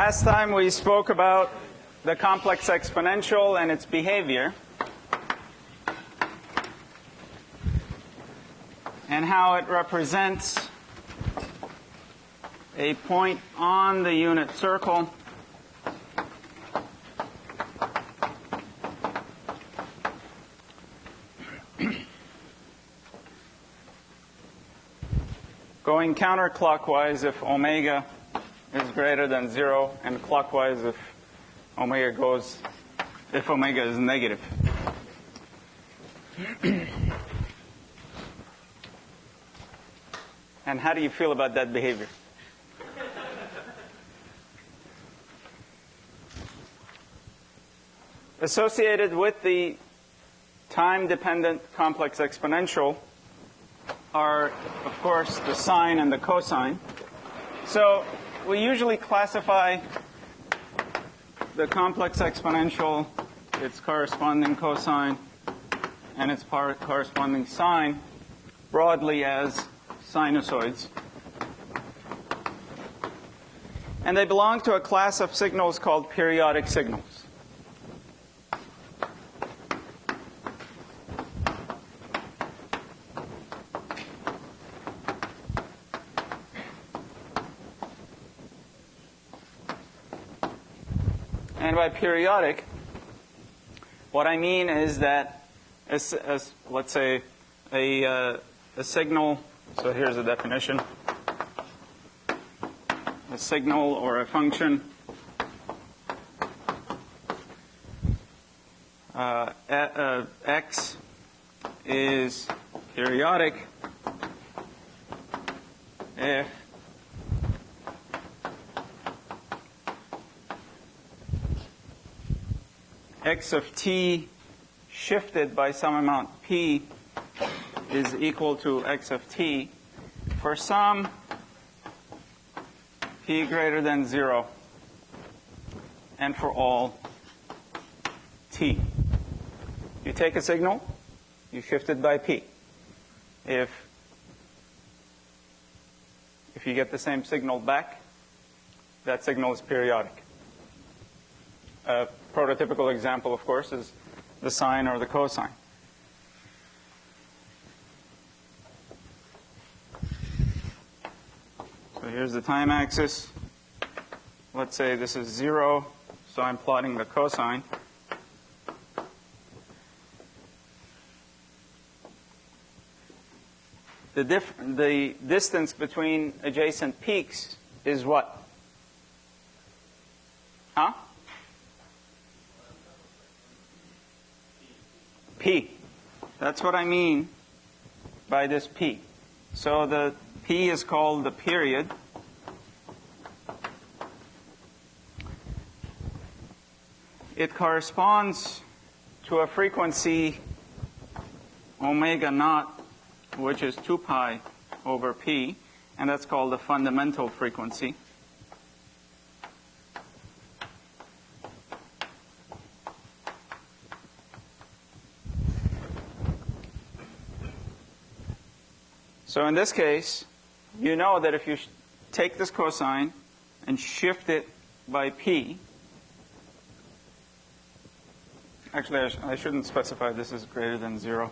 Last time we spoke about the complex exponential and its behavior, and how it represents a point on the unit circle going counterclockwise if omega is greater than 0, and clockwise if omega is negative. And how do you feel about that behavior? Associated with the time-dependent complex exponential are, of course, the sine and the cosine. So we usually classify the complex exponential, its corresponding cosine, and its corresponding sine broadly as sinusoids. And they belong to a class of signals called periodic signals. And by periodic, what I mean is that, let's say, a signal, so here's a definition. A signal or a function x is periodic if x of t shifted by some amount p is equal to x of t for some p greater than 0 and for all t. You take a signal, you shift it by p. If you get the same signal back, that signal is periodic. A prototypical example, of course, is the sine or the cosine. So here's the time axis. Let's say this is 0, so I'm plotting the cosine. The distance between adjacent peaks is what? Huh? P. That's what I mean by this P. So the P is called the period. It corresponds to a frequency omega naught, which is 2 pi over P, and that's called the fundamental frequency. So in this case, you know that if you take this cosine and shift it by p, actually I shouldn't specify this is greater than 0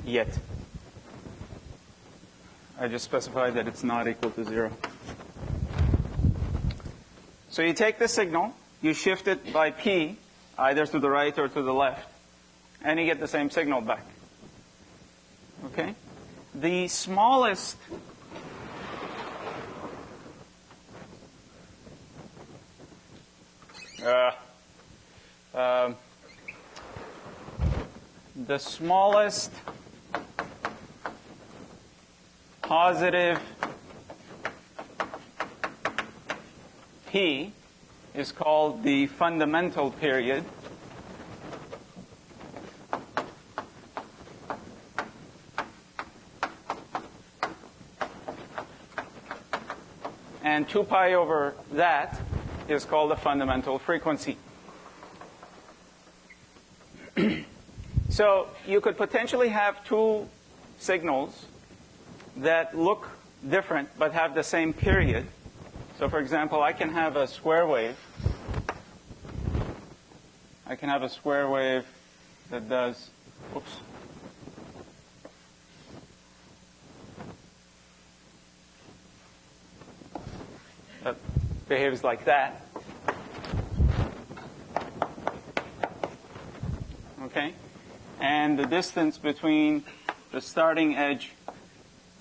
yet. I just specified that it's not equal to 0. So you take the signal, you shift it by p, either to the right or to the left, and you get the same signal back. Okay? The smallest positive P is called the fundamental period. And 2 pi over that is called the fundamental frequency. So you could potentially have two signals that look different but have the same period. So for example, I can have a square wave. I can have a square wave that does, oops. That behaves like that. Okay? And the distance between the starting edge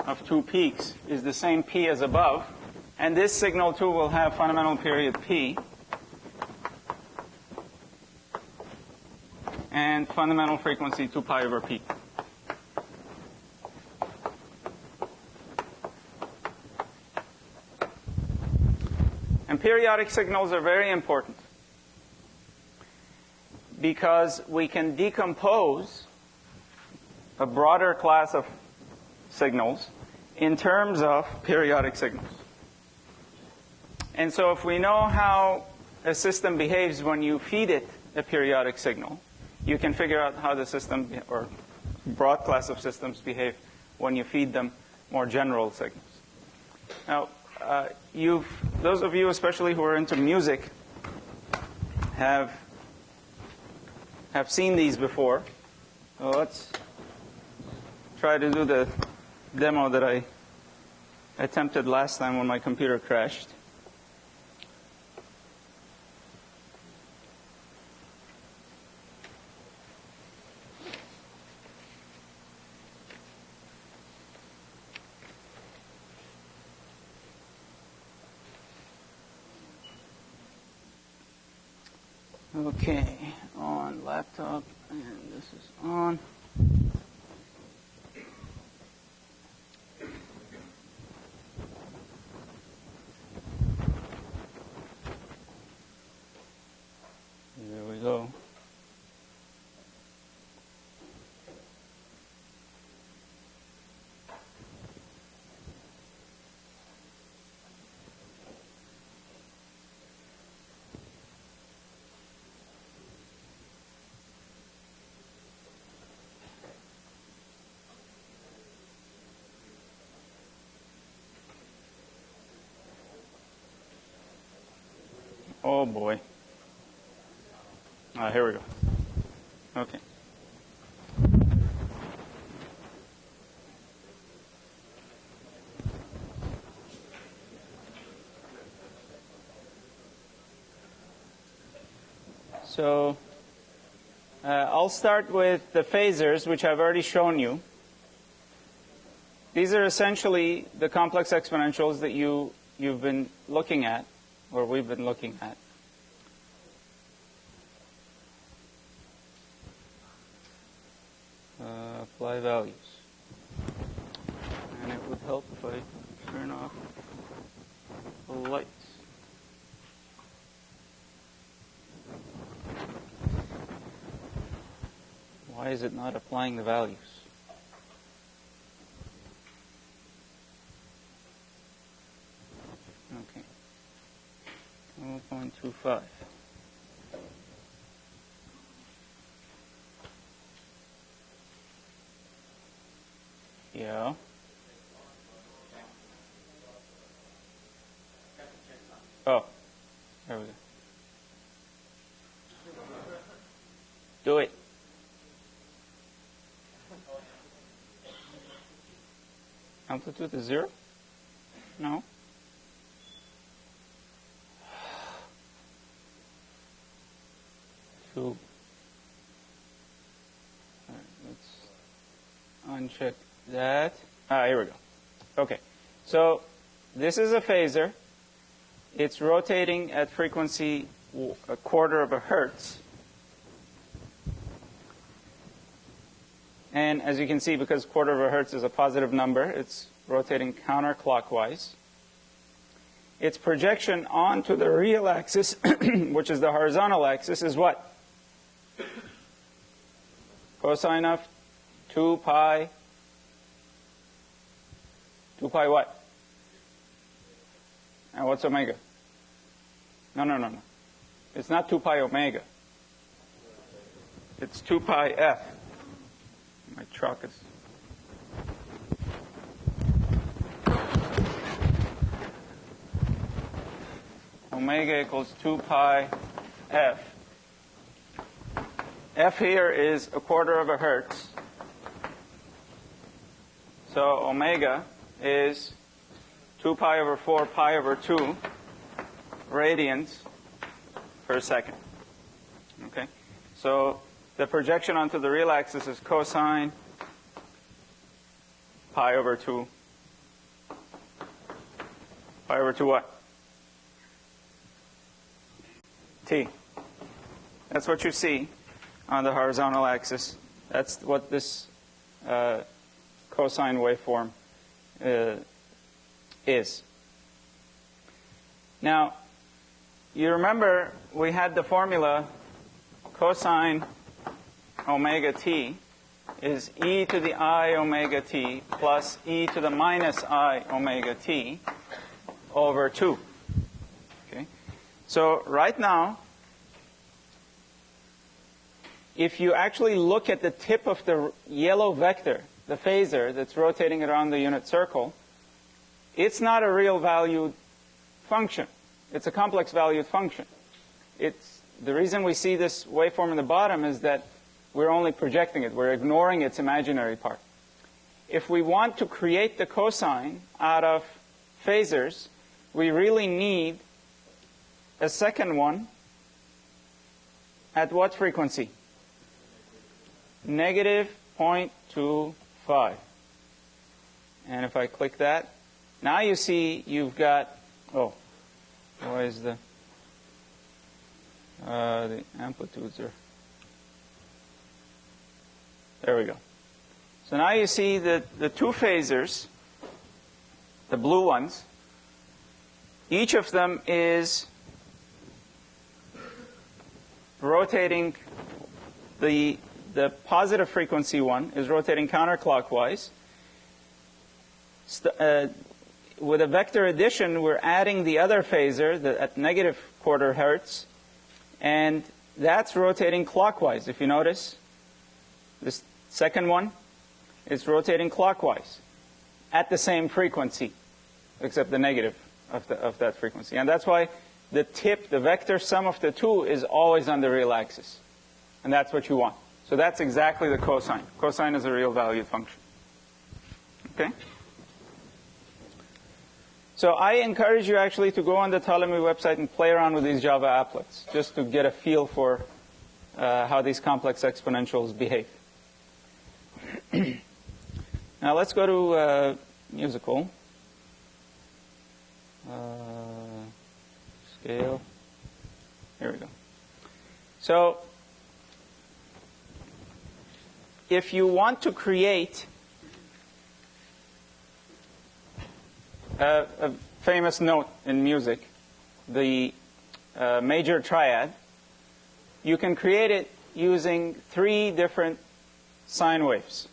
of two peaks is the same p as above. And this signal, too, will have fundamental period p. And fundamental frequency 2 pi over p. And periodic signals are very important because we can decompose a broader class of signals in terms of periodic signals. And so if we know how a system behaves when you feed it a periodic signal, you can figure out how the system or broad class of systems behave when you feed them more general signals. Now, those of you especially who are into music have seen these before. So let's try to do the demo that I attempted last time when my computer crashed. Okay, on laptop, and this is on. There we go. Oh boy. Here we go. Okay. So I'll start with the phasors, which I've already shown you. These are essentially the complex exponentials that you've been looking at, or we've been looking at. Apply values. And it would help if I turn off the lights. Why is it not applying the values? Okay. 0.25. Yeah. Oh, there we go. Do it. Amplitude is 0? No. So, all right, let's uncheck that. Here we go. Okay. So this is a phasor. It's rotating at frequency 1/4 of a hertz. And as you can see, because 1/4 of a hertz is a positive number, it's rotating counterclockwise. Its projection onto the real axis, which is the horizontal axis, is what? Cosine of 2 pi. 2 pi what? And what's omega? No. It's not 2 pi omega. It's 2 pi f. My chalk is... omega equals 2 pi f. F here is 1/4 of a hertz. So omega is 2 pi over 4 pi over 2 radians per second. Okay? So the projection onto the real axis is cosine pi over 2. Pi over 2 what? T. That's what you see on the horizontal axis. That's what this cosine waveform is. Now, you remember we had the formula cosine omega t is e to the I omega t plus e to the minus I omega t over 2. Okay? So right now, if you actually look at the tip of the yellow vector, the phasor that's rotating around the unit circle, it's not a real valued function. It's a complex valued function. The reason we see this waveform in the bottom is that we're only projecting it. We're ignoring its imaginary part. If we want to create the cosine out of phasors, we really need a second one at what frequency? Negative 0.25. And if I click that, now you see you've got, why is the amplitudes are, there we go. So now you see that the two phasors, the blue ones, each of them is rotating, the positive frequency one is rotating counterclockwise. With a vector addition, we're adding the other phasor at negative 1/4 hertz, and that's rotating clockwise. If you notice, this second one is rotating clockwise at the same frequency, except the negative of that frequency. And that's why the tip, the vector sum of the two, is always on the real axis. And that's what you want. So that's exactly the cosine. Cosine is a real valued function. Okay? So I encourage you actually to go on the Ptolemy website and play around with these Java applets, just to get a feel for how these complex exponentials behave. Now let's go to musical. Scale. Here we go. So if you want to create a famous note in music, the major triad, you can create it using 3 different sine waves.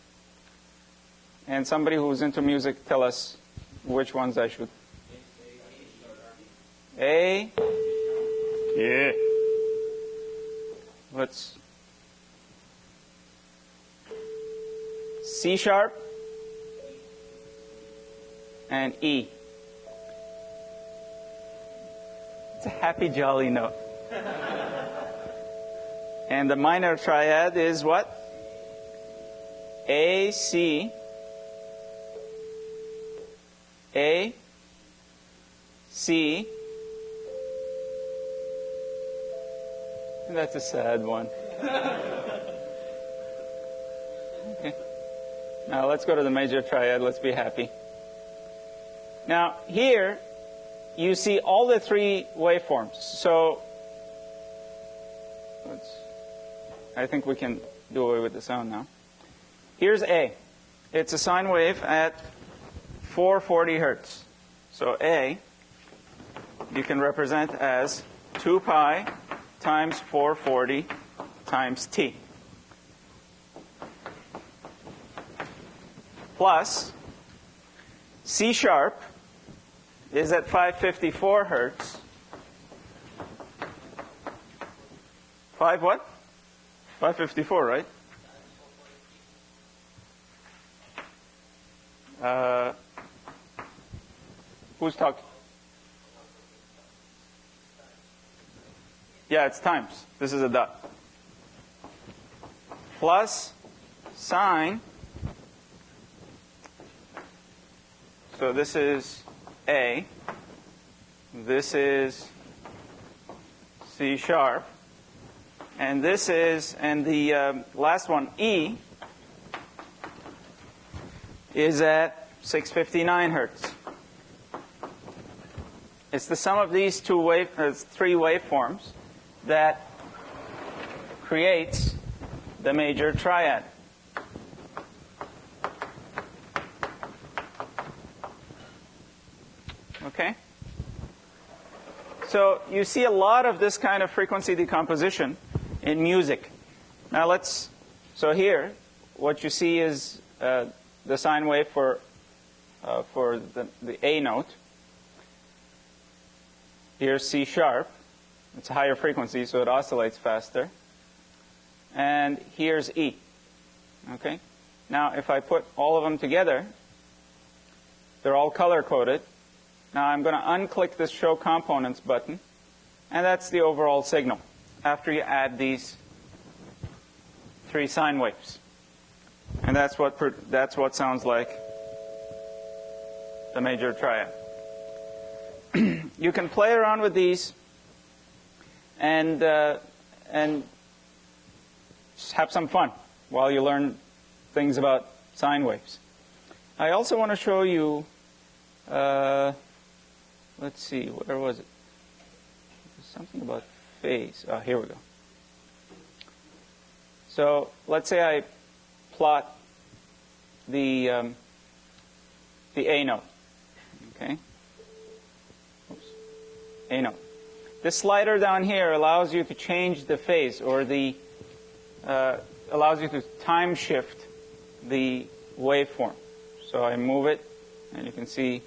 And somebody who's into music, tell us which ones I should. A. Yeah. What's C sharp and E. It's a happy, jolly note. And the minor triad is what? A, C, A, C, and that's a sad one. Okay. Now let's go to the major triad. Let's be happy. Now here you see all the 3 waveforms. So I think we can do away with the sound now. Here's A. It's a sine wave at 440 hertz. So A you can represent as 2 pi times 440 times T. Plus C sharp is at 554 hertz. 5 what? 554, right? Who's talking? Yeah, it's times. This is a dot. Plus sine. So this is A. This is C sharp. And this is, and the last one, E, is at 659 hertz. It's the sum of these three waveforms that creates the major triad. Okay? So you see a lot of this kind of frequency decomposition in music. Now so here, what you see is the sine wave for the A note. Here's C sharp. It's a higher frequency, so it oscillates faster. And here's E. Okay? Now, if I put all of them together, they're all color-coded. Now, I'm going to unclick this Show Components button, and that's the overall signal after you add these three sine waves. And that's what sounds like the major triad. You can play around with these and just have some fun while you learn things about sine waves. I also want to show you, let's see, where was it? Something about phase. Oh, here we go. So let's say I plot the A note. Okay. Oops. A note. This slider down here allows you to change the phase, or allows you to time shift the waveform. So I move it, and you can see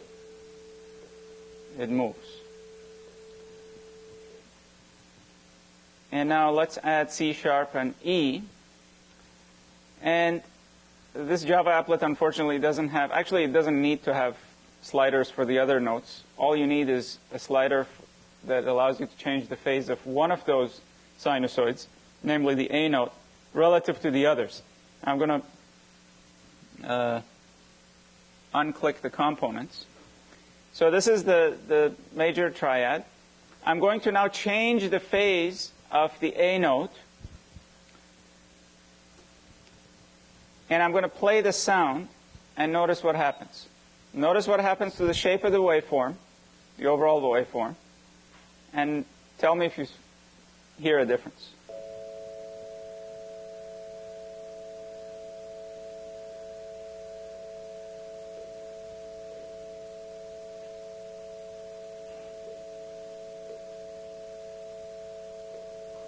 it moves. And now let's add C sharp and E. And this Java applet, unfortunately, doesn't have, actually, it doesn't need to have sliders for the other notes. All you need is a slider that allows you to change the phase of one of those sinusoids, namely the A note, relative to the others. I'm going to unclick the components. So this is the major triad. I'm going to now change the phase of the A note. And I'm going to play the sound and notice what happens. Notice what happens to the shape of the waveform, the overall waveform, and tell me if you hear a difference.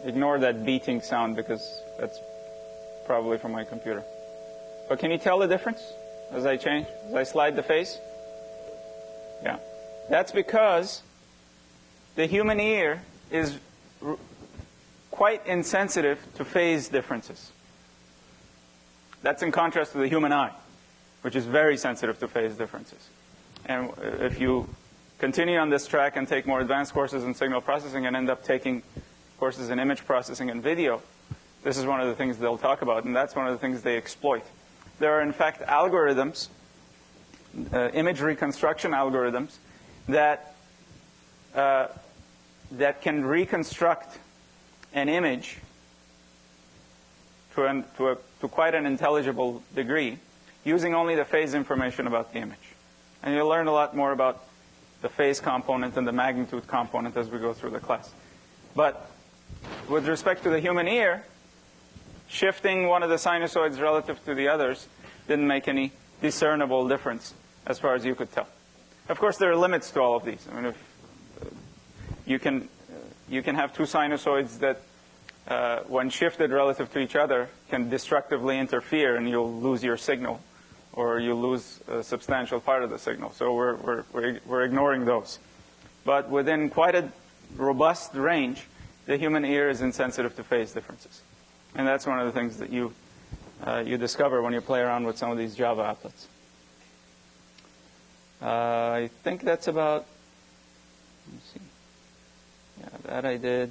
Ignore that beating sound because that's probably from my computer. But can you tell the difference as I change, as I slide the phase? Yeah. That's because the human ear is quite insensitive to phase differences. That's in contrast to the human eye, which is very sensitive to phase differences. And if you continue on this track and take more advanced courses in signal processing and end up taking courses in image processing and video, this is one of the things they'll talk about, and that's one of the things they exploit. There are, in fact, algorithms, image reconstruction algorithms, that can reconstruct an image to quite an intelligible degree using only the phase information about the image. And you'll learn a lot more about the phase component and the magnitude component as we go through the class. But with respect to the human ear, shifting one of the sinusoids relative to the others didn't make any discernible difference as far as you could tell. Of course, there are limits to all of these. I mean, if you can have two sinusoids that, when shifted relative to each other, can destructively interfere, and you'll lose your signal, or you'll lose a substantial part of the signal. So we're ignoring those. But within quite a robust range, the human ear is insensitive to phase differences. And that's one of the things that you discover when you play around with some of these Java applets. I think that's about, let me see. Yeah, that I did.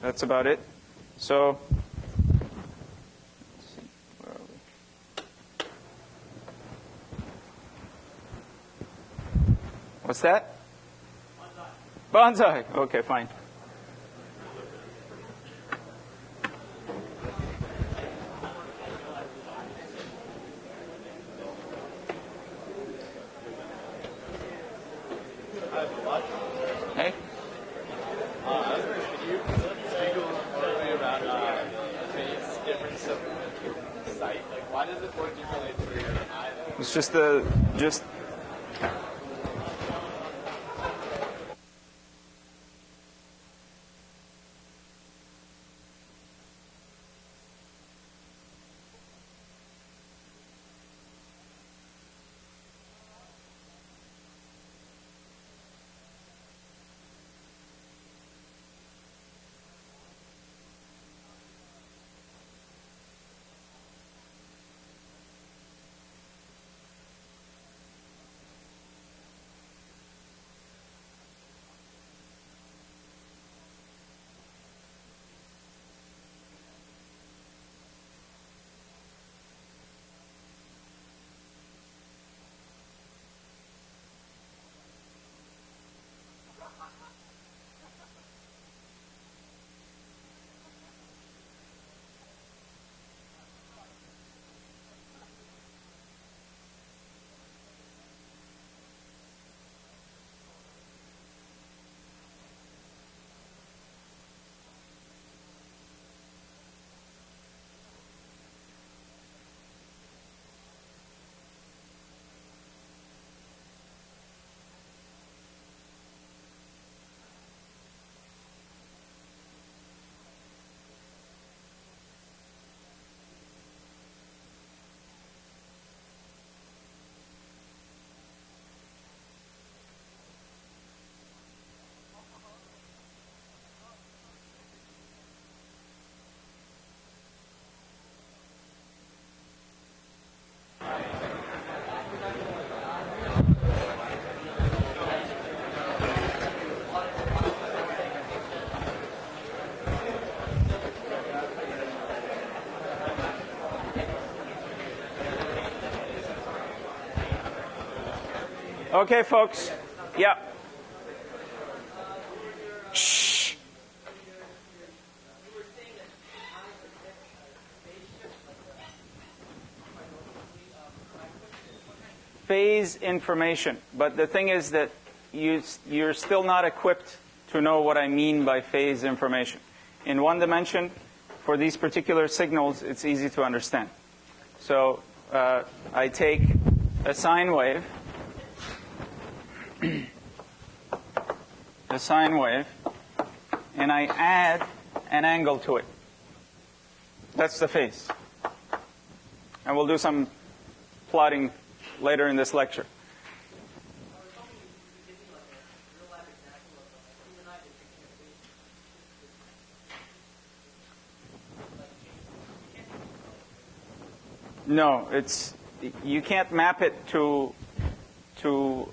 That's about it. So let's see, where are we? What's that? Bonsai. Okay, fine. Hey? Could you speak a little bit about phase difference of sight? Like, why does it work differently for your eye? It's just okay, folks. Yeah. Shh. Phase information. But the thing is that you're still not equipped to know what I mean by phase information. In one dimension, for these particular signals, it's easy to understand. So I take a sine wave, and I add an angle to it. That's the phase. And we'll do some plotting later in this lecture. No, you can't map it to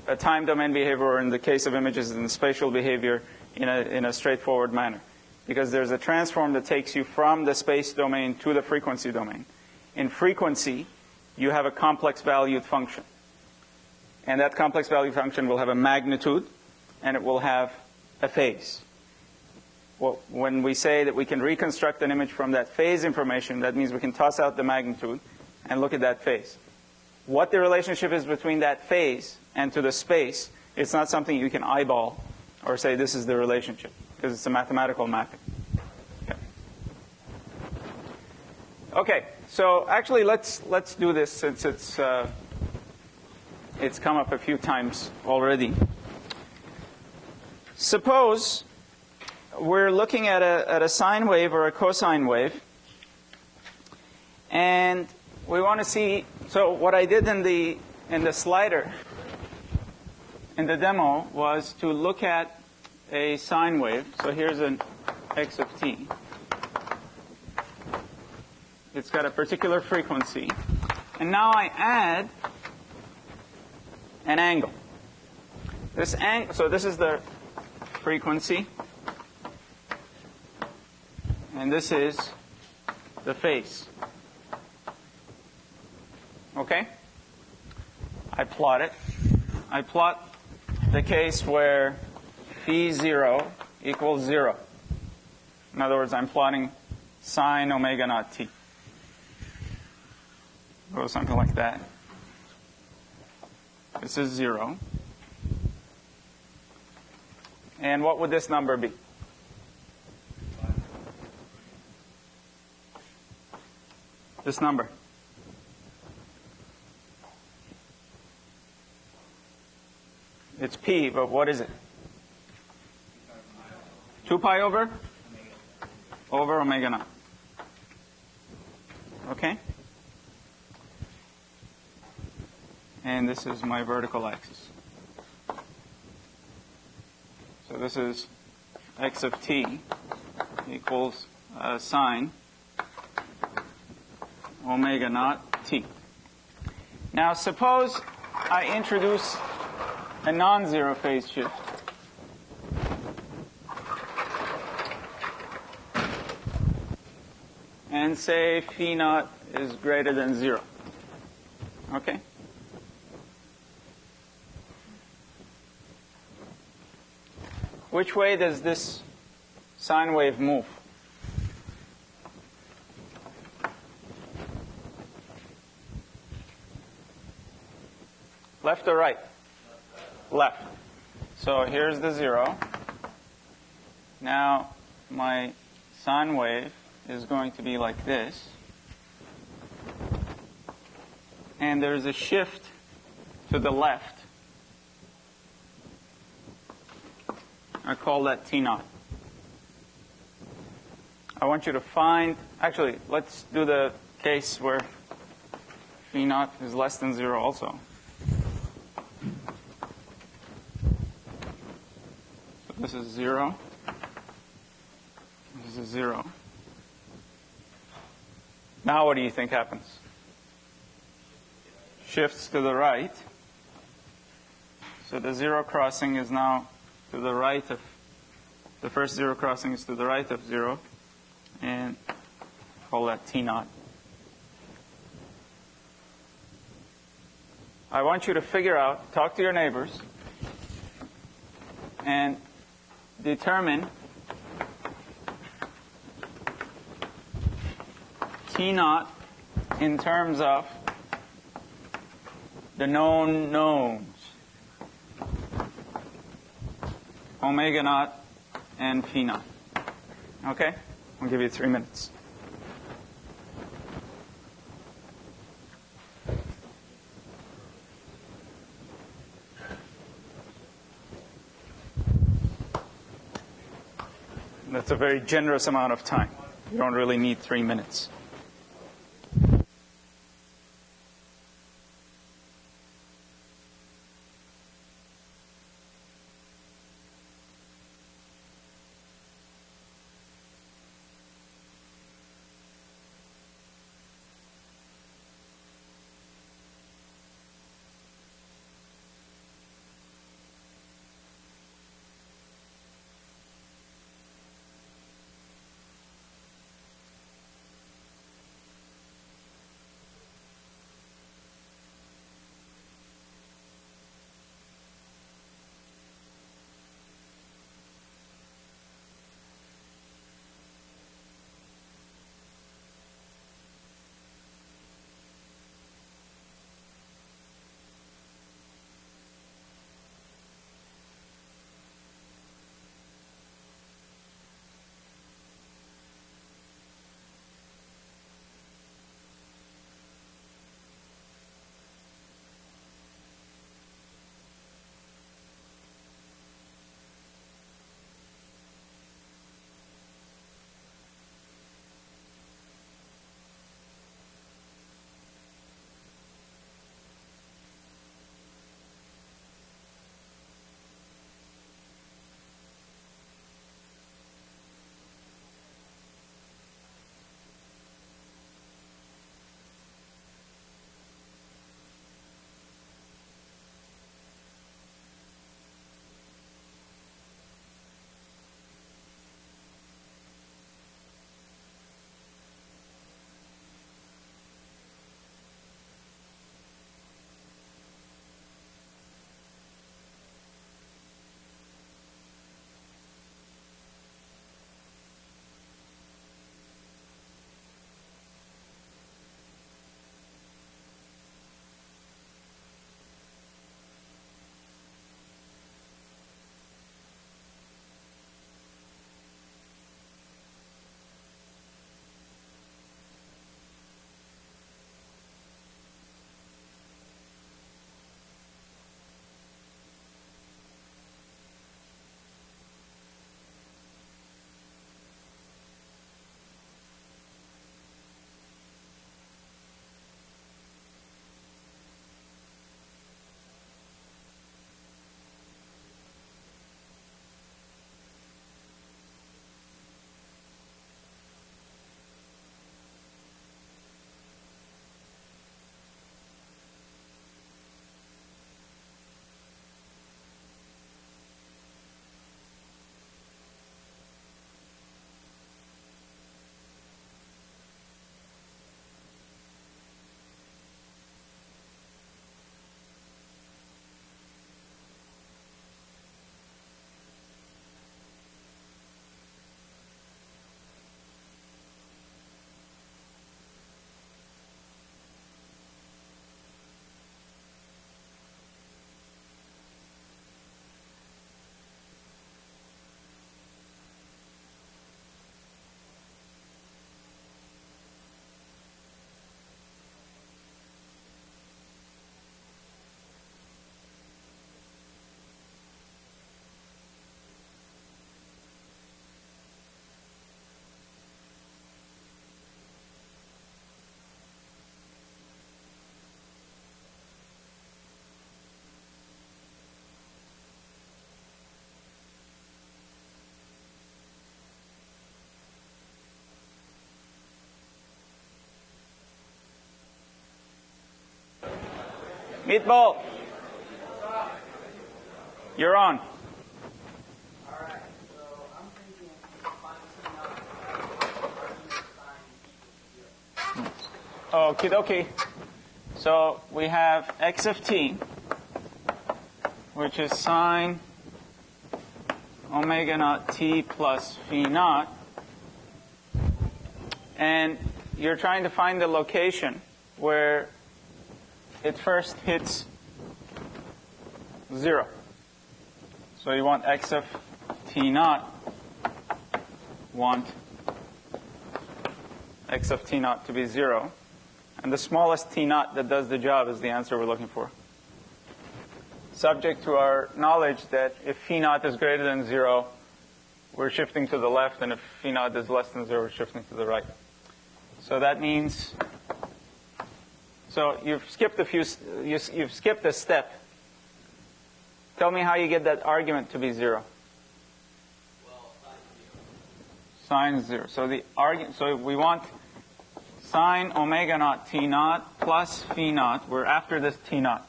a time domain behavior, or in the case of images, in the spatial behavior in a straightforward manner. Because there's a transform that takes you from the space domain to the frequency domain. In frequency, you have a complex valued function. And that complex valued function will have a magnitude, and it will have a phase. Well, when we say that we can reconstruct an image from that phase information, that means we can toss out the magnitude and look at that phase. What the relationship is between that phase and to the space, it's not something you can eyeball or say this is the relationship, because it's a mathematical mapping. Okay, so actually let's do this, since it's come up a few times already. Suppose we're looking at a sine wave or a cosine wave, and we want to see. So what I did in the slider in the demo was to look at a sine wave. So here's an x of t. It's got a particular frequency. And now I add an angle. So this is the frequency. and this is the face. Okay? I plot it. I plot the case where phi 0 equals 0. In other words, I'm plotting sine omega naught t. Go something like that. This is 0. And what would this number be? This number. It's p, but what is it? 2 pi over? Over omega naught. Okay? And this is my vertical axis. So this is x of t equals sine omega naught t. Now suppose I introduce a non-zero phase shift. And say phi naught is greater than 0. Okay? Which way does this sine wave move? Left or right? Left. So here's the 0. Now my sine wave is going to be like this. And there's a shift to the left. I call that T naught. I want you to find, actually, let's do the case where phi naught is less than 0 also. So this is 0. This is 0. Now what do you think happens? Shifts to the right. So the 0 crossing is now to the right of, the first 0 crossing is to the right of 0, and call that T naught. I want you to figure out, talk to your neighbors, and determine T naught in terms of the known knowns. Omega naught and phi naught. Okay? I'll give you 3 minutes. That's a very generous amount of time. You don't really need 3 minutes. Meatball. You're on. Alright, so I'm thinking Okie dokie. So we have x of t, which is sine omega naught t plus phi naught. And you're trying to find the location where it first hits 0. So you want x of t naught, want x of t naught to be 0. And the smallest t naught that does the job is the answer we're looking for. Subject to our knowledge that if phi naught is greater than 0, we're shifting to the left, and if phi naught is less than 0, we're shifting to the right. So that means, so you've skipped you've skipped a step. Tell me how you get that argument to be 0. Well, Sine 0. So the argument, so we want sine omega naught t naught plus phi naught. We're after this t naught.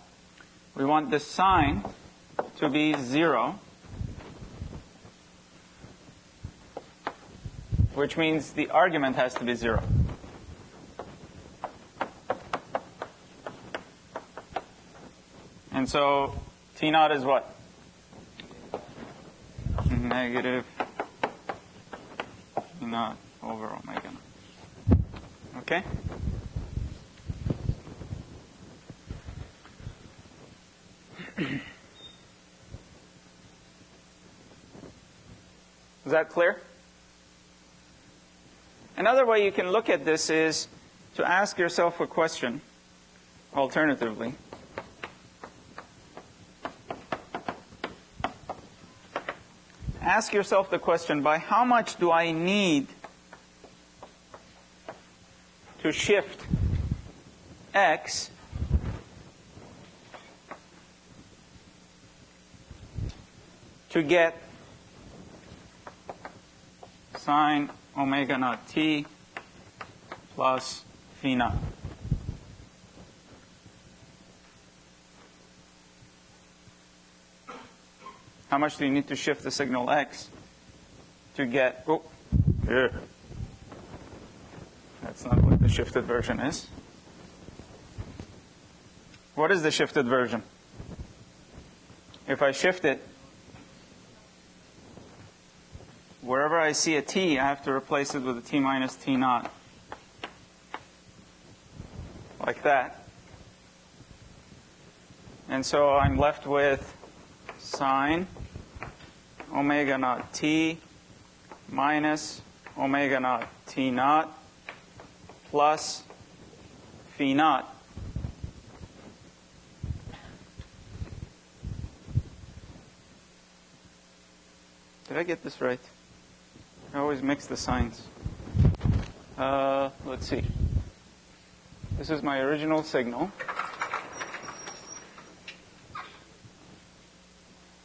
We want the sine to be 0, which means the argument has to be 0. And so t naught is what? Negative t naught over omega naught. Okay? Is that clear? Another way you can look at this is to ask yourself a question, alternatively. Ask yourself the question, by how much do I need to shift x to get sine omega naught t plus phi naught? How much do you need to shift the signal x to get, that's not what the shifted version is. What is the shifted version? If I shift it, wherever I see a t, I have to replace it with a t minus t naught. Like that. And so I'm left with sine omega naught t minus omega naught t naught plus phi naught. Did I get this right? I always mix the signs. Let's see. This is my original signal.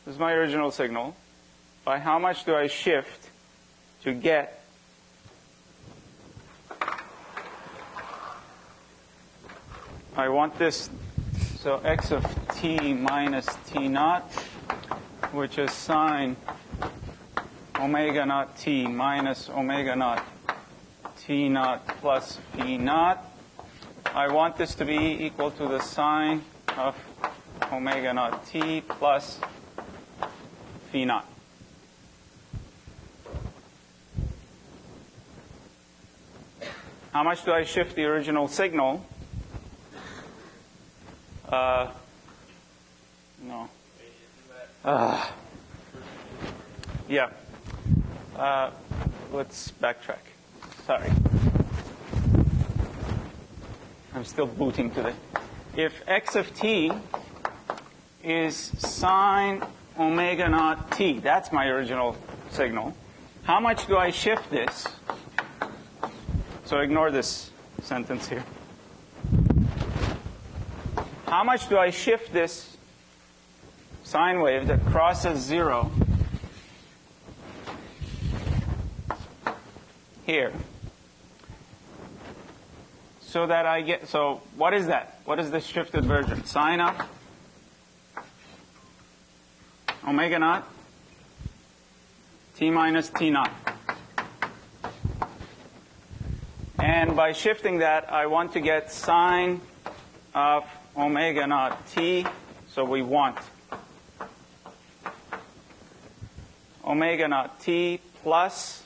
This is my original signal. By how much do I shift to get I want this, so x of t minus t naught, which is sine omega naught t minus omega naught t naught plus phi naught. I want this to be equal to the sine of omega naught t plus phi naught. How much do I shift the original signal? No. Yeah. Let's backtrack. Sorry. I'm still booting today. If x of t is sine omega naught t, that's my original signal, how much do I shift this? So ignore this sentence here. How much do I shift this sine wave that crosses 0 here so that I get, so what is that? What is the shifted version? Sine of omega naught t minus t naught. And by shifting that, I want to get sine of omega naught t, so we want omega naught t plus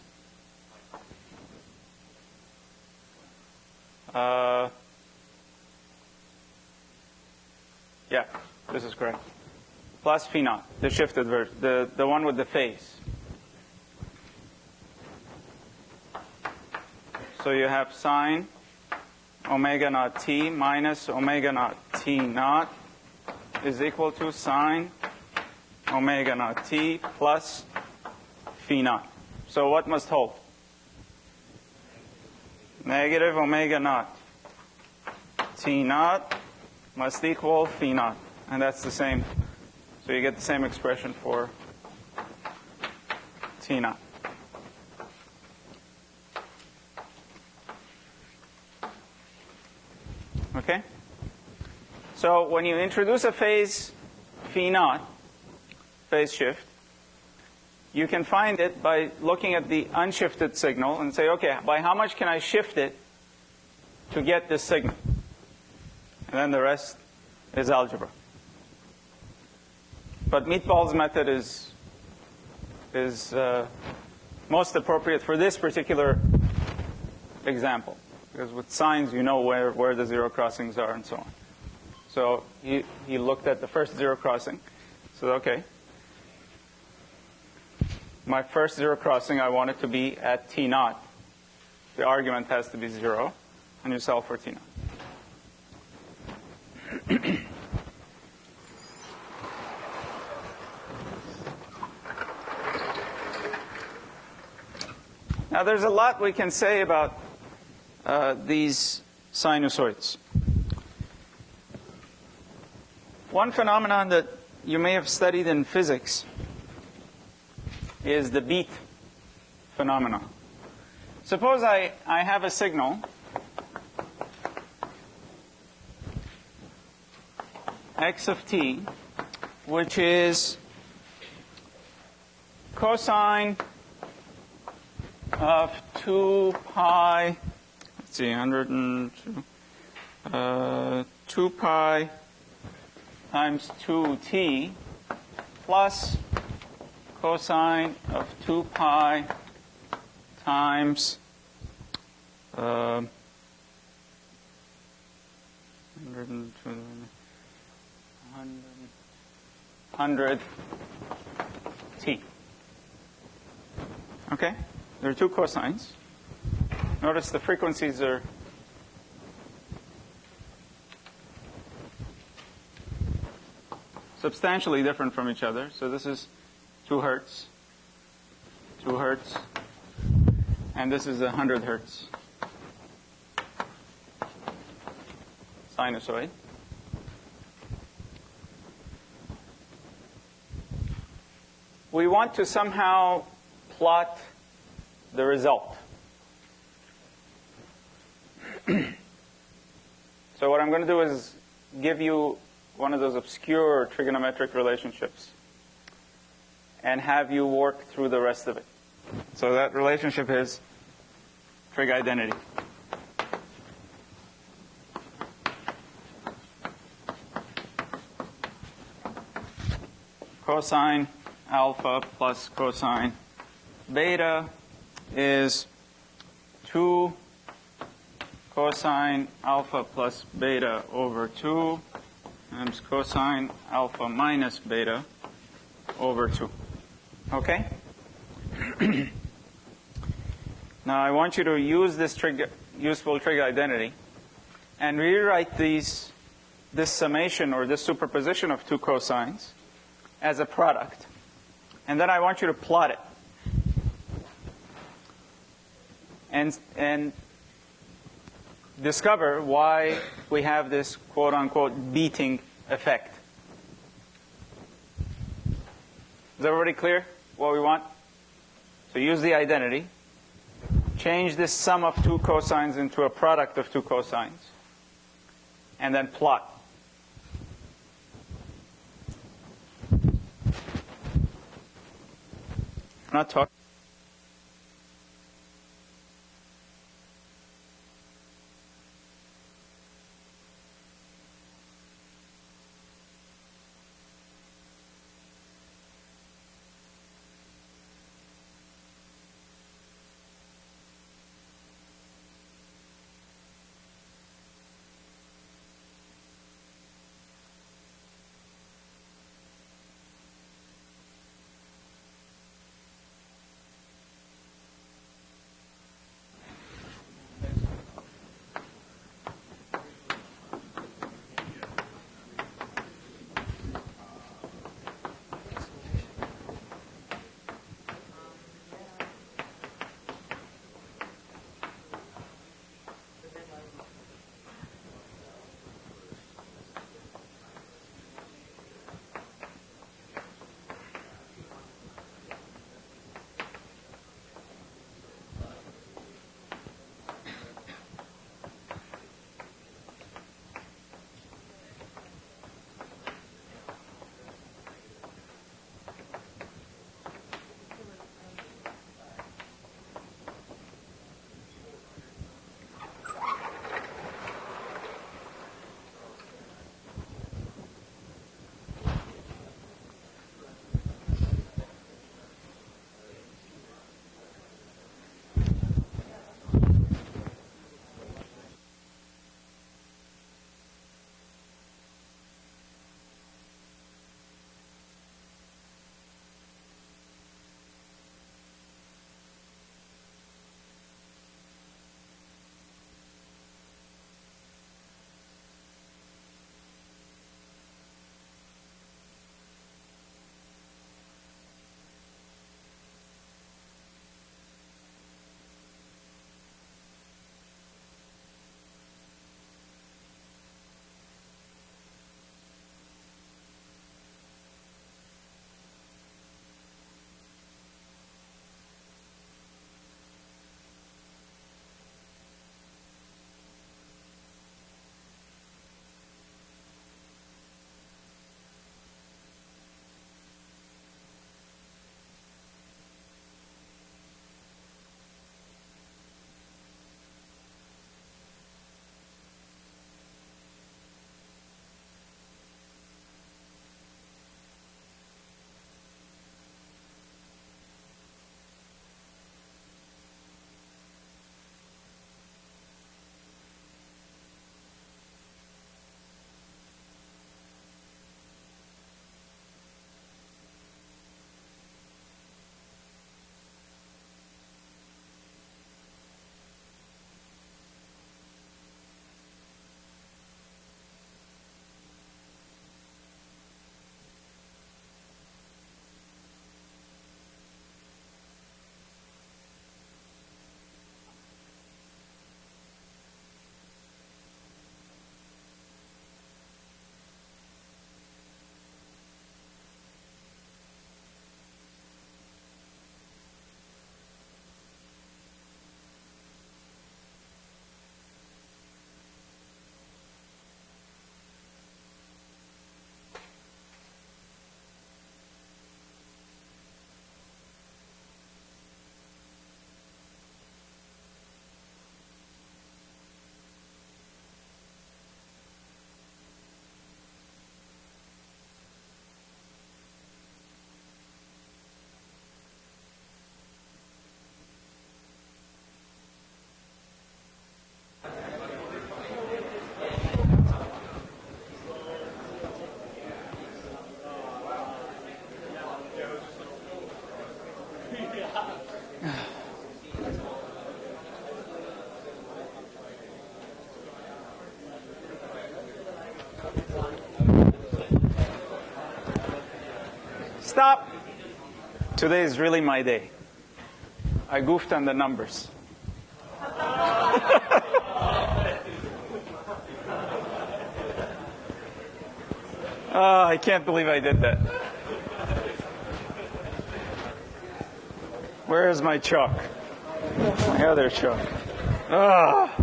yeah, this is correct. Plus phi naught, the shifted version, the one with the phase. So you have sine omega naught t minus omega naught t naught is equal to sine omega naught t plus phi naught. So what must hold? Negative omega naught t naught must equal phi naught. And that's the same. So you get the same expression for t naught. Okay? So when you introduce a phase phi naught, phase shift, you can find it by looking at the unshifted signal and say, okay, by how much can I shift it to get this signal? And then the rest is algebra. But Meatball's method is most appropriate for this particular example. Because with sines, you know where the zero crossings are and so on. So he looked at the first zero crossing. So, okay. My first zero crossing, I want it to be at t naught. The argument has to be 0. And you solve for t naught. Now, there's a lot we can say about these sinusoids. One phenomenon that you may have studied in physics is the beat phenomenon. Suppose I have a signal x of t, which is cosine of 2 pi, let's see, 102, 2 pi times 2t plus cosine of 2 pi times 100 t. Okay? There are two cosines. Notice the frequencies are substantially different from each other. So this is 2 hertz, 2 hertz, and this is 100 hertz sinusoid. We want to somehow plot the result. So what I'm going to do is give you one of those obscure trigonometric relationships and have you work through the rest of it. So that relationship is trig identity. Cosine alpha plus cosine beta is 2 cosine alpha plus beta over 2 times cosine alpha minus beta over 2. Okay? Now I want you to use this useful trig identity and rewrite this summation or this superposition of 2 cosines as a product. And then I want you to plot it. And discover why we have this quote-unquote beating effect. Is everybody clear what we want? So use the identity. change this sum of two cosines into a product of two cosines, and then plot. I'm not talking. Stop. Today is really my day. I goofed on the numbers. I can't believe I did that. Where is my chalk? my other show. Ah.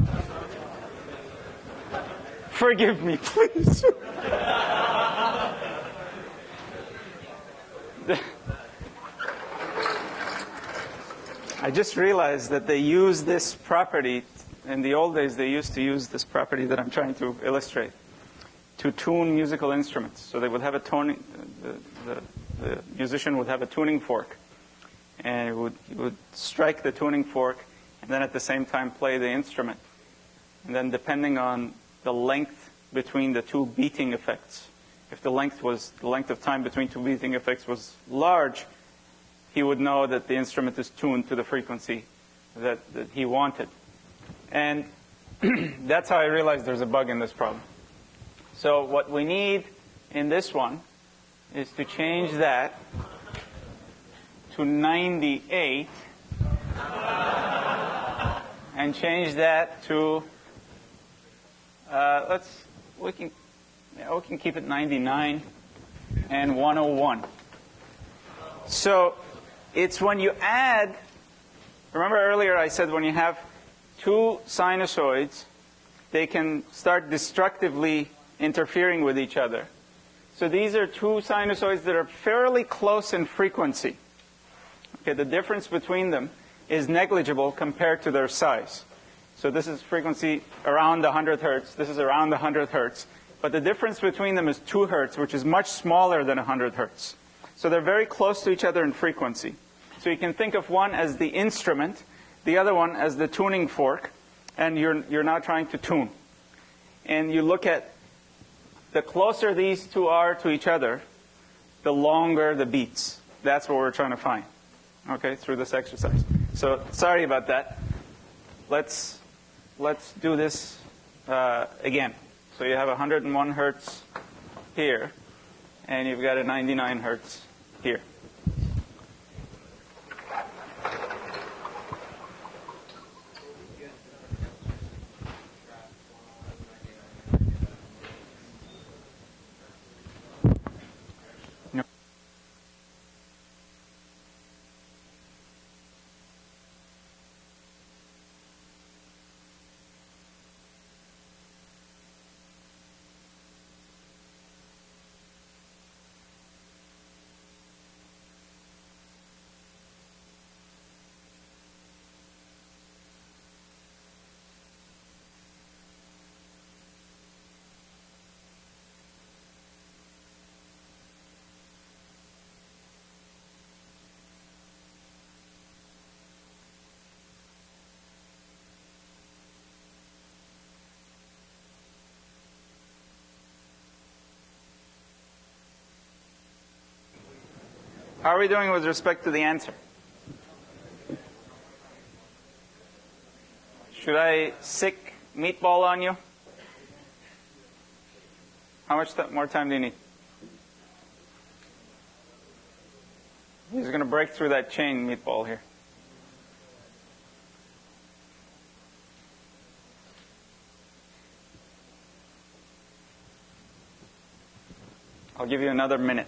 Forgive me, please. I just realized that they use this property. In the old days, they used to use this property that I'm trying to illustrate to tune musical instruments. So they would have a tuning, the musician would have a tuning fork, and he would strike the tuning fork, and then at the same time play the instrument. And then depending on the length between the two beating effects, if the length of time between two beating effects was large, he would know that the instrument is tuned to the frequency that he wanted. And that's how I realized there's a bug in this problem. So what we need in this one is to change that to 98 and change that to we can keep it 99 and 101. So it's when you add, remember earlier I said when you have two sinusoids, they can start destructively interfering with each other. So these are two sinusoids that are fairly close in frequency. Okay, the difference between them is negligible compared to their size. So this is frequency around 100 hertz. This is around 100 hertz. But the difference between them is 2 hertz, which is much smaller than 100 hertz. So they're very close to each other in frequency. So you can think of one as the instrument, the other one as the tuning fork, and you're now trying to tune. And you look at the closer these two are to each other, the longer the beats. That's what we're trying to find, okay, through this exercise. So sorry about that. Let's do this again. So you have 101 hertz here, and you've got a 99 hertz here. How are we doing with respect to the answer? Should I sick meatball on you? How much more time do you need? He's going to break through that chain, meatball, here. I'll give you another minute.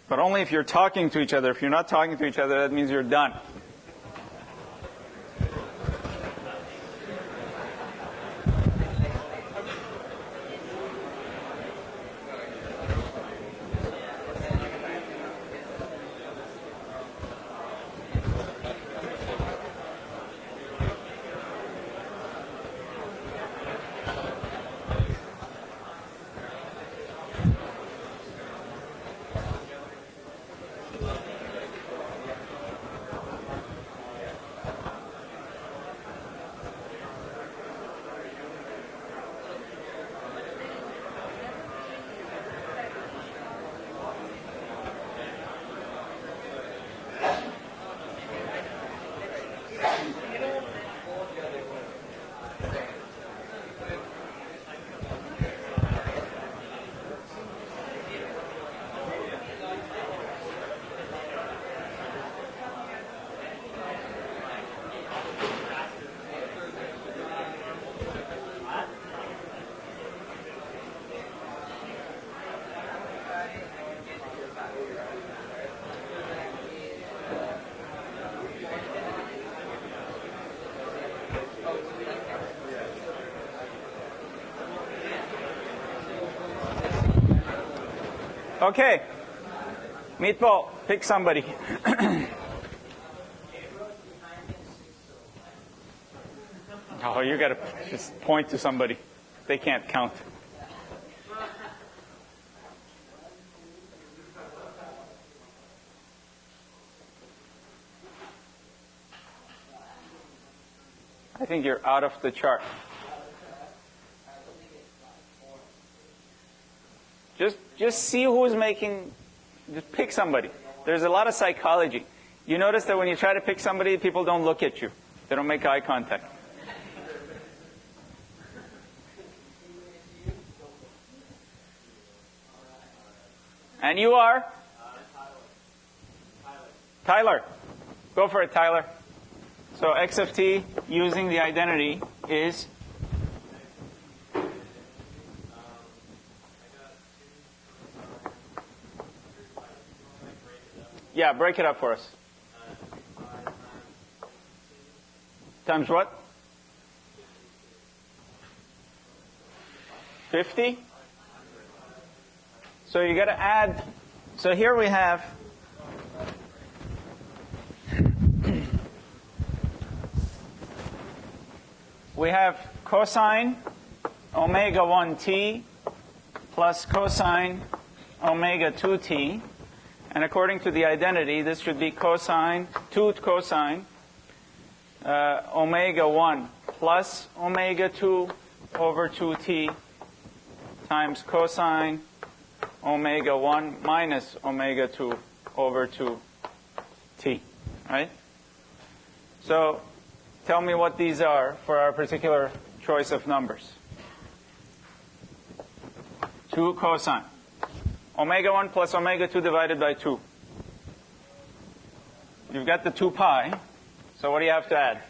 But only if you're talking to each other. If you're not talking to each other, that means you're done. Okay. Meatball, pick somebody. Oh, you got to just point to somebody. They can't count. I think you're out of the chart. Just see who's making, just pick somebody. There's a lot of psychology. You notice that when you try to pick somebody, people don't look at you. They don't make eye contact. And you are? Tyler. Go for it, Tyler. So x of t using the identity is? Yeah, break it up for us. Times what? 50? So you got to add. So here we have cosine omega 1t plus cosine omega 2t. And according to the identity, this should be cosine, 2 cosine omega 1 plus omega 2 over 2t times cosine omega 1 minus omega 2 over 2t, right? So tell me what these are for our particular choice of numbers. 2 cosine. Omega 1 plus omega 2 divided by 2. You've got the 2 pi. So what do you have to add?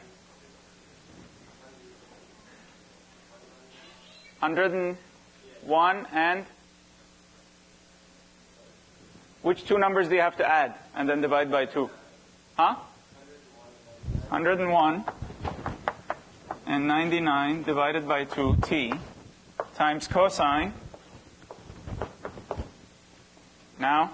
101 and? Which two numbers do you have to add and then divide by 2? Huh? 101 and 99 divided by 2t times cosine. Now?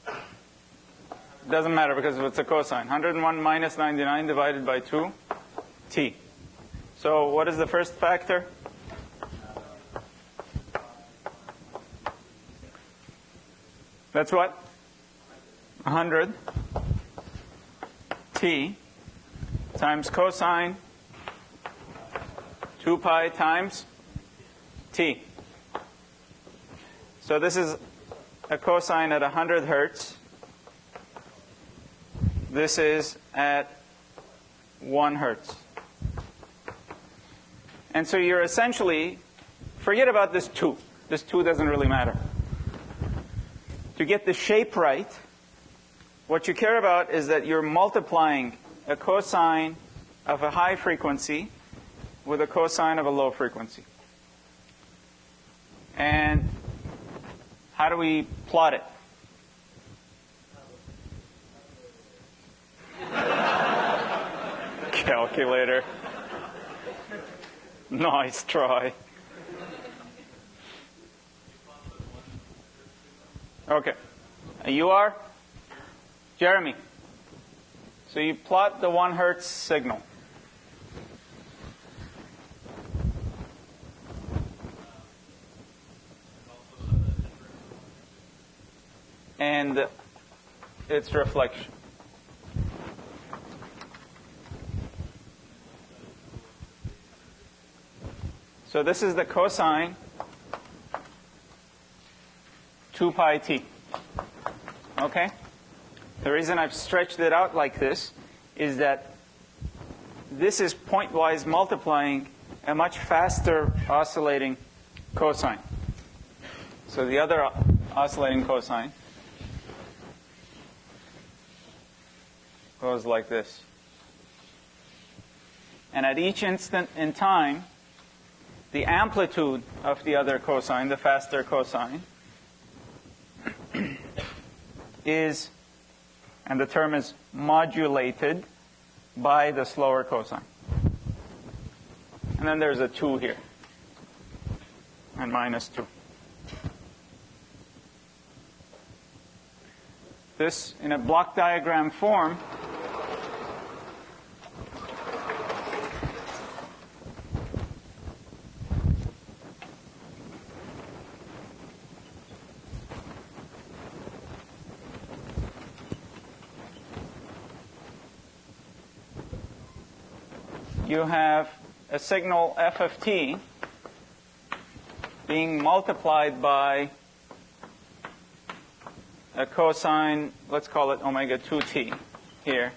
It doesn't matter because it's a cosine. 101 minus 99 divided by 2t. So what is the first factor? That's what? 100 t times cosine 2 pi times t. So this is a cosine at 100 hertz. This is at 1 hertz. And so you're essentially, forget about this 2. This 2 doesn't really matter. To get the shape right, what you care about is that you're multiplying a cosine of a high frequency with a cosine of a low frequency. And how do we plot it? Calculator. Nice try. Okay. You are? Jeremy. So you plot the 1 hertz signal. And its reflection. So this is the cosine 2 pi t. Okay? The reason I've stretched it out like this is that this is pointwise multiplying a much faster oscillating cosine. So the other oscillating cosine goes like this. And at each instant in time, the amplitude of the other cosine, the faster cosine, is, and the term is modulated by the slower cosine. And then there's a 2 here, and minus 2. this in a block diagram form, you have a signal f of t being multiplied by a cosine, let's call it omega 2t here,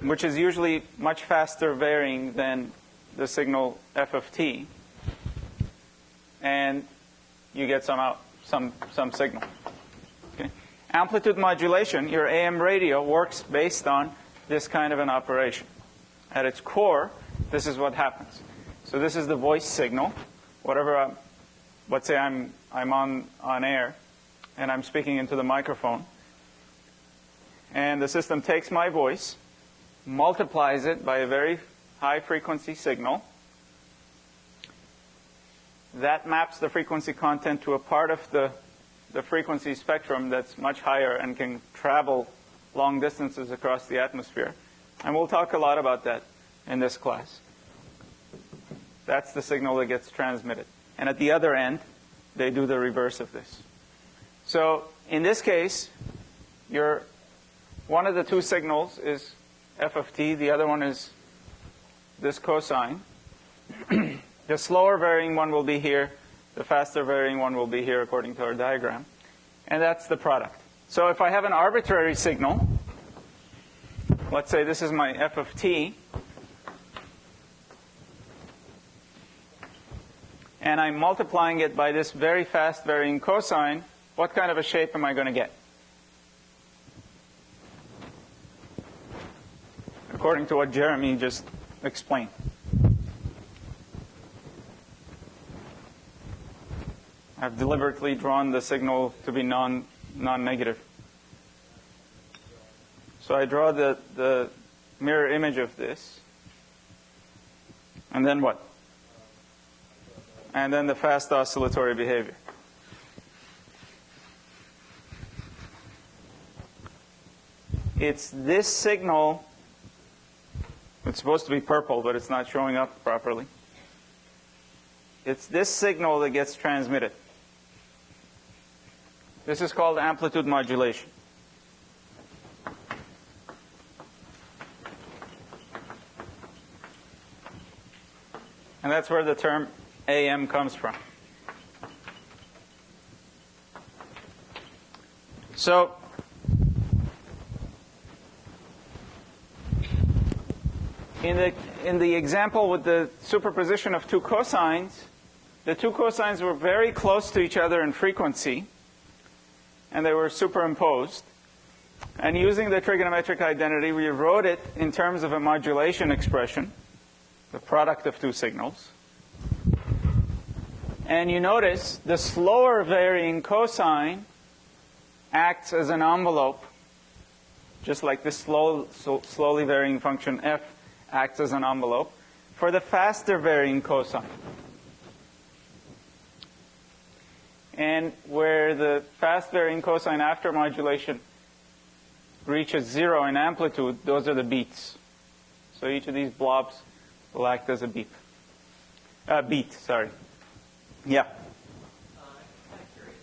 which is usually much faster varying than the signal f of t. And you get some signal. Okay. Amplitude modulation, your AM radio, works based on this kind of an operation. At its core, this is what happens. So this is the voice signal. Whatever, let's say I'm on air, and I'm speaking into the microphone. And the system takes my voice, multiplies it by a very high frequency signal. That maps the frequency content to a part of the frequency spectrum that's much higher and can travel long distances across the atmosphere. And we'll talk a lot about that in this class. That's the signal that gets transmitted. And at the other end, they do the reverse of this. So in this case, one of the two signals is f of t. The other one is this cosine. The slower varying one will be here. The faster varying one will be here according to our diagram. And that's the product. So if I have an arbitrary signal, let's say this is my f of t, and I'm multiplying it by this very fast varying cosine, what kind of a shape am I going to get? According to what Jeremy just explained. I've deliberately drawn the signal to be non-negative. So I draw the mirror image of this. And then what? And then the fast oscillatory behavior. It's this signal. It's supposed to be purple, but it's not showing up properly. It's this signal that gets transmitted. This is called amplitude modulation. And that's where the term AM comes from. So in the example with the superposition of two cosines, the two cosines were very close to each other in frequency, and they were superimposed. And using the trigonometric identity, we wrote it in terms of a modulation expression, the product of two signals. And you notice the slower varying cosine acts as an envelope, just like this slowly varying function f acts as an envelope, for the faster varying cosine. And where the fast varying cosine after modulation reaches 0 in amplitude, those are the beats. So each of these blobs will act as a beat. Yeah. I'm kind of curious.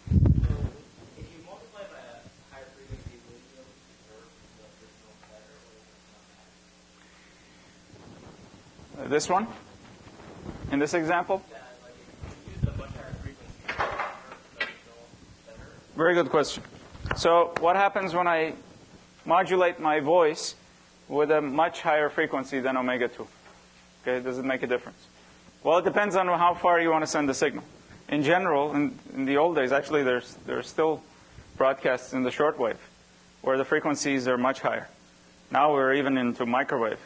So if you multiply by a higher frequency, will you be able to preserve the original better, or will it not matter? This one? In this example? Yeah, like if you use a much higher frequency, will you preserve the original better? Very good question. So what happens when I modulate my voice with a much higher frequency than omega 2? Okay, does it make a difference? Well, it depends on how far you want to send the signal. In general, in the old days, actually, there's still broadcasts in the shortwave where the frequencies are much higher. Now we're even into microwave,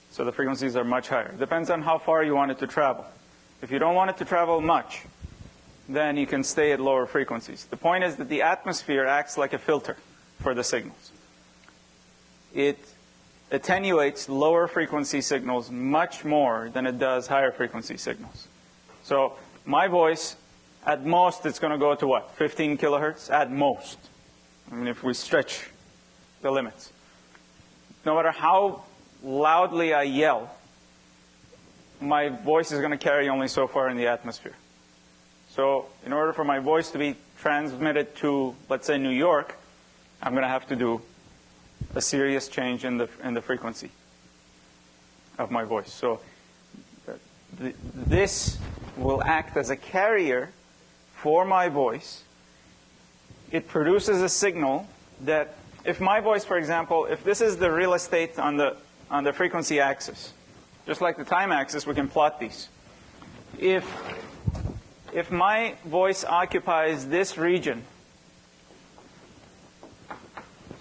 so the frequencies are much higher. It depends on how far you want it to travel. If you don't want it to travel much, then you can stay at lower frequencies. The point is that the atmosphere acts like a filter for the signals. It attenuates lower frequency signals much more than it does higher frequency signals. So my voice At most, it's going to go to what? 15 kilohertz? At most. I mean, if we stretch the limits. No matter how loudly I yell, my voice is going to carry only so far in the atmosphere. So in order for my voice to be transmitted to, let's say, New York, I'm going to have to do a serious change in the frequency of my voice. So this will act as a carrier for my voice. It produces a signal that if my voice, for example, if this is the real estate on the frequency axis, just like the time axis, we can plot these. If my voice occupies this region,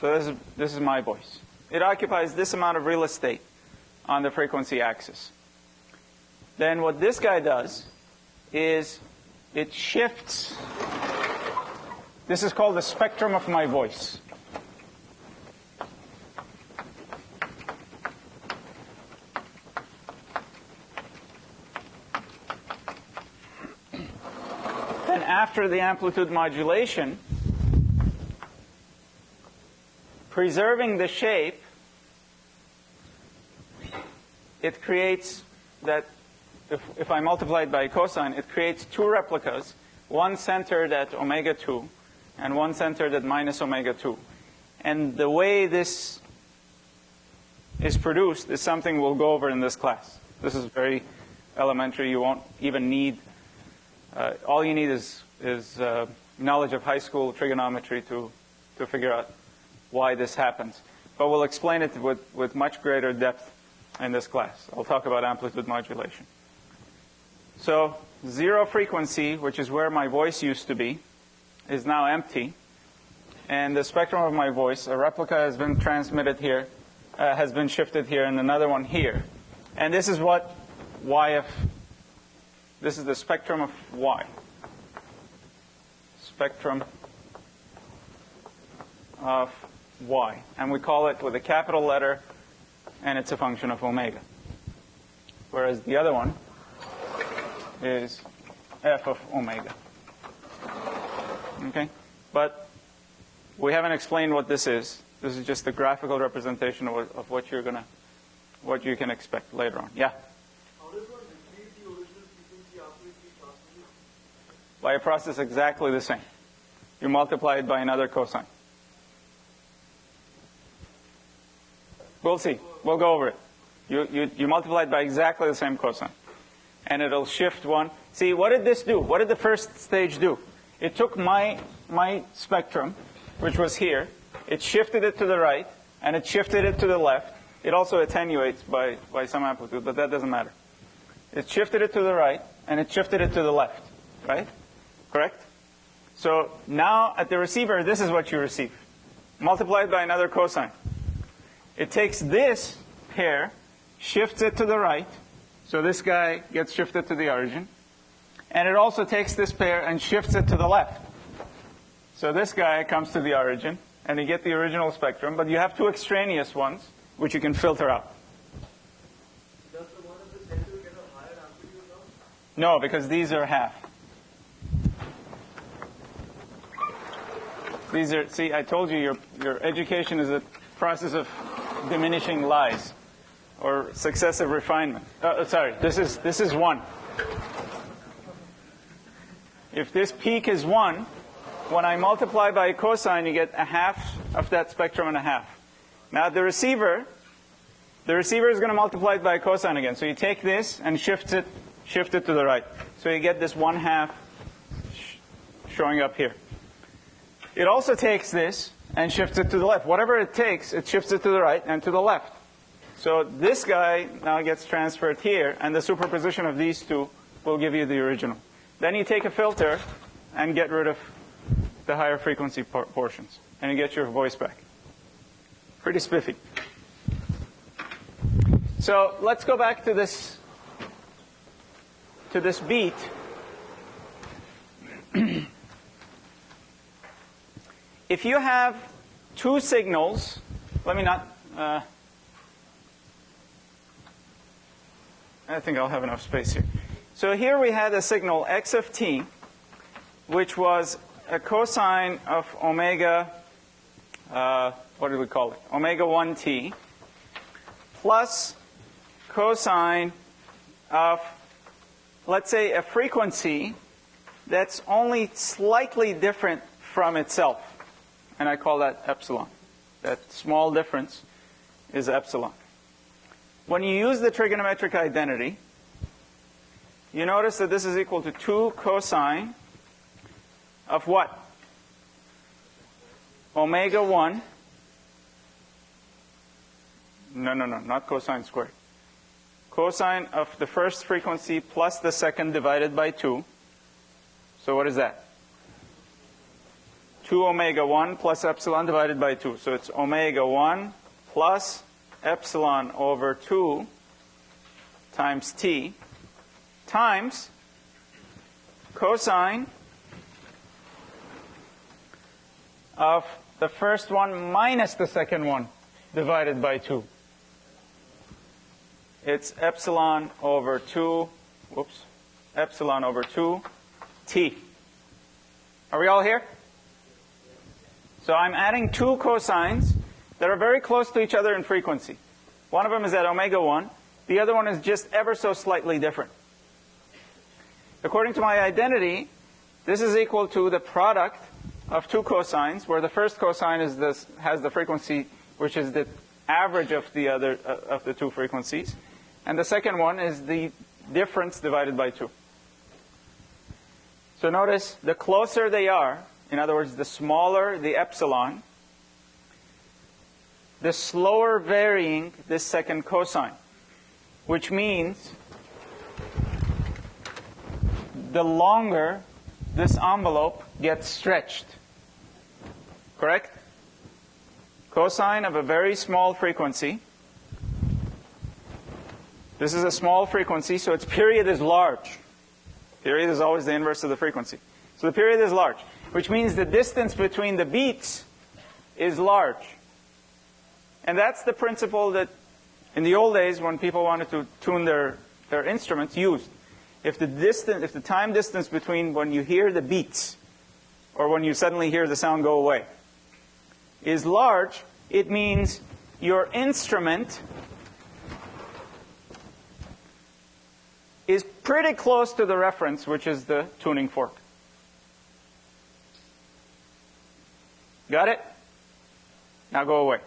so this is my voice. It occupies this amount of real estate on the frequency axis. Then what this guy does is it shifts. This is called the spectrum of my voice. Then after the amplitude modulation, preserving the shape, it creates that, if I multiply it by cosine, it creates two replicas, one centered at omega 2 and one centered at minus omega 2. And the way this is produced is something we'll go over in this class. This is very elementary. You won't even need, all you need is knowledge of high school trigonometry to figure out why this happens. But we'll explain it with much greater depth in this class. I'll talk about amplitude modulation. So zero frequency, which is where my voice used to be, is now empty. And the spectrum of my voice, a replica has been transmitted here, has been shifted here, and another one here. And this is what YF, this is the spectrum of Y. Spectrum of Y. And we call it with a capital letter, and it's a function of omega. Whereas the other one is f of omega. Okay? But we haven't explained what this is. This is just a graphical representation of what you can expect later on. Yeah? How does one retrieve the original frequency after it is transmitted? By a process exactly the same. You multiply it by another cosine. We'll see. We'll go over it. You multiply it by exactly the same cosine. And it'll shift one. See, what did this do? What did the first stage do? It took my spectrum, which was here. It shifted it to the right, and it shifted it to the left. It also attenuates by some amplitude, but that doesn't matter. It shifted it to the right, and it shifted it to the left, right? Correct? So now at the receiver, this is what you receive. Multiplied by another cosine. It takes this pair, shifts it to the right, so this guy gets shifted to the origin. And it also takes this pair and shifts it to the left. So this guy comes to the origin, and you get the original spectrum, but you have two extraneous ones, which you can filter out. Does the one at the center get a higher amplitude now? No, because these are half. These are, see, I told you your education is a process of diminishing lies or successive refinement. Sorry, this is 1. If this peak is 1, when I multiply by a cosine, you get a half of that spectrum and a half. Now the receiver is going to multiply it by a cosine again. So you take this and shift it to the right. So you get this 1/2 showing up here. It also takes this and shifts it to the left. Whatever it takes, it shifts it to the right and to the left. So this guy now gets transferred here, and the superposition of these two will give you the original. Then you take a filter and get rid of the higher frequency portions, and you get your voice back. Pretty spiffy. So let's go back to this beat. If you have two signals, let me not, I think I'll have enough space here. So here we had a signal x of t, which was a cosine of omega, what did we call it? Omega 1t, plus cosine of, let's say, a frequency that's only slightly different from itself. And I call that epsilon. That small difference is epsilon. When you use the trigonometric identity, you notice that this is equal to 2 cosine of what? Omega 1. No, not cosine squared. Cosine of the first frequency plus the second divided by 2. So what is that? 2 omega 1 plus epsilon divided by 2. So it's omega 1 plus epsilon over 2 times t times cosine of the first one minus the second one divided by 2. It's epsilon over 2, epsilon over 2 t. Are we all here? So I'm adding two cosines that are very close to each other in frequency. One of them is at omega 1. The other one is just ever so slightly different. According to my identity, this is equal to the product of two cosines, where the first cosine is has the frequency which is the average of the other of the two frequencies, and the second one is the difference divided by 2. So notice, the closer they are, in other words, the smaller the epsilon, the slower varying this second cosine, which means the longer this envelope gets stretched. Correct? Cosine of a very small frequency. This is a small frequency, so its period is large. Period is always the inverse of the frequency. So the period is large, which means the distance between the beats is large. And that's the principle that in the old days, when people wanted to tune their instruments, used. If the time distance between when you hear the beats or when you suddenly hear the sound go away is large, it means your instrument is pretty close to the reference, which is the tuning fork. Got it? Now go away.